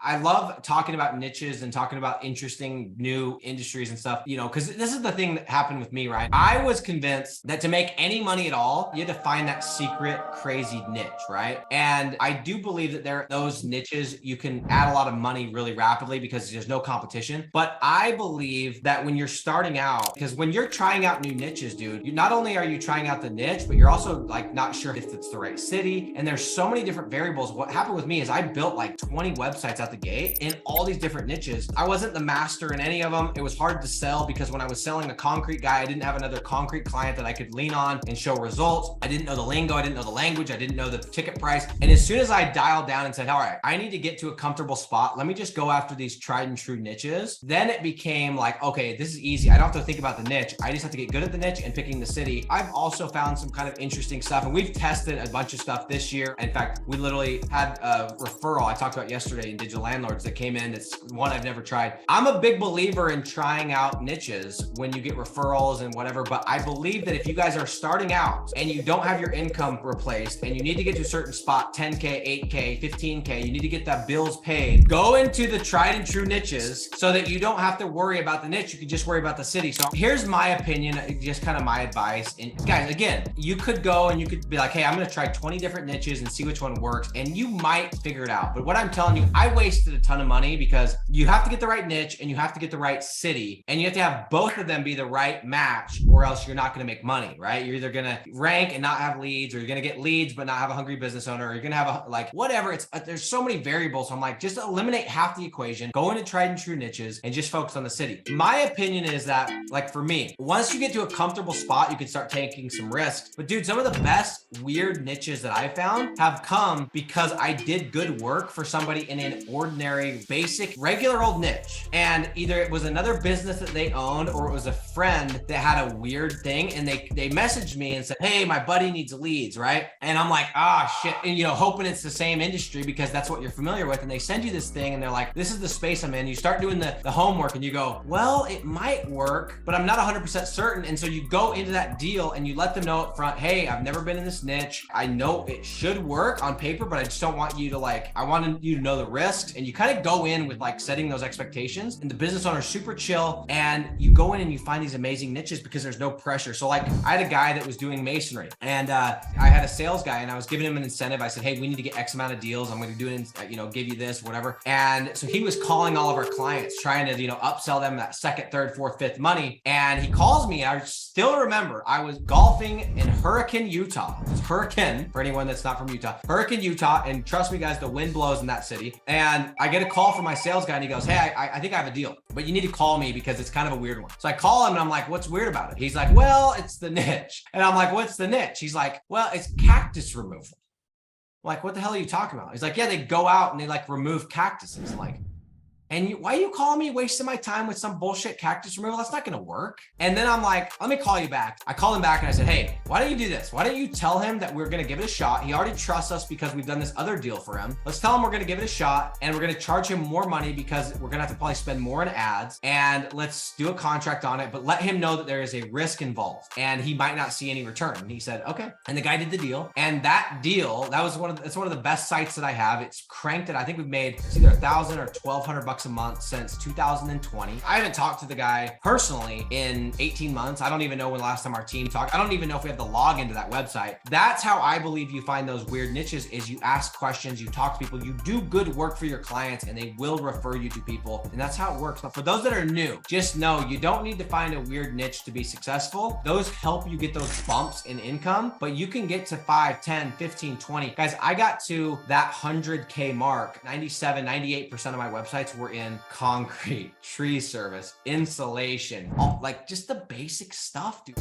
I love talking about niches and talking about interesting new industries and stuff, because this is the thing that happened with me, right? I was convinced that to make any money at all, you had to find that secret, crazy niche, right? And I do believe that those niches, you can add a lot of money really rapidly because there's no competition. But I believe that when you're starting out, because when you're trying out new niches, dude, not only are you trying out the niche, but you're also like not sure if it's the right city. And there's so many different variables. What happened with me is I built like 20 websites out the gate in all these different niches. I wasn't the master in any of them. It was hard to sell because when I was selling a concrete guy, I didn't have another concrete client that I could lean on and show results. I didn't know the lingo. I didn't know the language. I didn't know the ticket price. And as soon as I dialed down and said, all right, I need to get to a comfortable spot. Let me just go after these tried and true niches. Then it became like, okay, this is easy. I don't have to think about the niche. I just have to get good at the niche and picking the city. I've also found some kind of interesting stuff, and we've tested a bunch of stuff this year. In fact, we literally had a referral I talked about yesterday in Digital Landlords that came in. It's one I've never tried. I'm a big believer in trying out niches when you get referrals and whatever, but I believe that if you guys are starting out and you don't have your income replaced and you need to get to a certain spot, 10K, 8K, 15K, you need to get that bills paid, go into the tried and true niches so that you don't have to worry about the niche. You can just worry about the city. So here's my opinion, just kind of my advice. And guys, again, you could go and you could be like, hey, I'm going to try 20 different niches and see which one works. And you might figure it out. But what I'm telling you, I wasted a ton of money because you have to get the right niche and you have to get the right city. And you have to have both of them be the right match, or else you're not going to make money, right? You're either going to rank and not have leads, or you're going to get leads but not have a hungry business owner, or you're going to have whatever. There's so many variables. So I'm like, just eliminate half the equation, go into tried and true niches and just focus on the city. My opinion is that, like for me, once you get to a comfortable spot, you can start taking some risks. But dude, some of the best weird niches that I found have come because I did good work for somebody in an ordinary, basic, regular old niche. And either it was another business that they owned, or it was a friend that had a weird thing, and they messaged me and said, hey, my buddy needs leads, right? And I'm like, shit. And hoping it's the same industry because that's what you're familiar with. And they send you this thing and they're like, this is the space I'm in. You start doing the homework and you go, well, it might work, but I'm not 100% certain. And so you go into that deal and you let them know up front, hey, I've never been in this niche. I know it should work on paper, but I just don't want you to I wanted you to know the risks. And you kind of go in with setting those expectations, and the business owner's super chill, and you go in and you find these amazing niches because there's no pressure. So I had a guy that was doing masonry, and I had a sales guy, and I was giving him an incentive. I said, hey, we need to get X amount of deals. I'm going to do it, give you this, whatever. And so he was calling all of our clients, trying to, upsell them that second, third, fourth, fifth money. And he calls me. I still remember I was golfing in Hurricane, Utah. It's Hurricane for anyone that's not from Utah. Hurricane, Utah. And trust me, guys, the wind blows in that city. And I get a call from my sales guy, and he goes, hey, I think I have a deal, but you need to call me because it's kind of a weird one. So I call him and I'm like, what's weird about it? He's like, well, it's the niche. And I'm like, what's the niche? He's like, well, it's cactus removal. I'm like, what the hell are you talking about? He's like, yeah, they go out and they remove cactuses. I'm like, and why are you calling me, wasting my time with some bullshit cactus removal? That's not going to work. And then I'm like, let me call you back. I called him back and I said, hey, why don't you do this? Why don't you tell him that we're going to give it a shot? He already trusts us because we've done this other deal for him. Let's tell him we're going to give it a shot, and we're going to charge him more money because we're going to have to probably spend more in ads, and let's do a contract on it, but let him know that there is a risk involved and he might not see any return. And he said, okay. And the guy did the deal. And that deal, it's one of the best sites that I have. It's cranked it. I think we've made either $1,000 or $1,200 a month since 2020. I haven't talked to the guy personally in 18 months. I don't even know when last time our team talked. I don't even know if we have the login to that website. That's how I believe you find those weird niches, is you ask questions, you talk to people, you do good work for your clients, and they will refer you to people. And that's how it works. But for those that are new, just know you don't need to find a weird niche to be successful. Those help you get those bumps in income, but you can get to 5, 10, 15, 20. Guys, I got to that 100K mark. 97, 98% of my websites were in concrete, tree service, insulation, just the basic stuff, dude.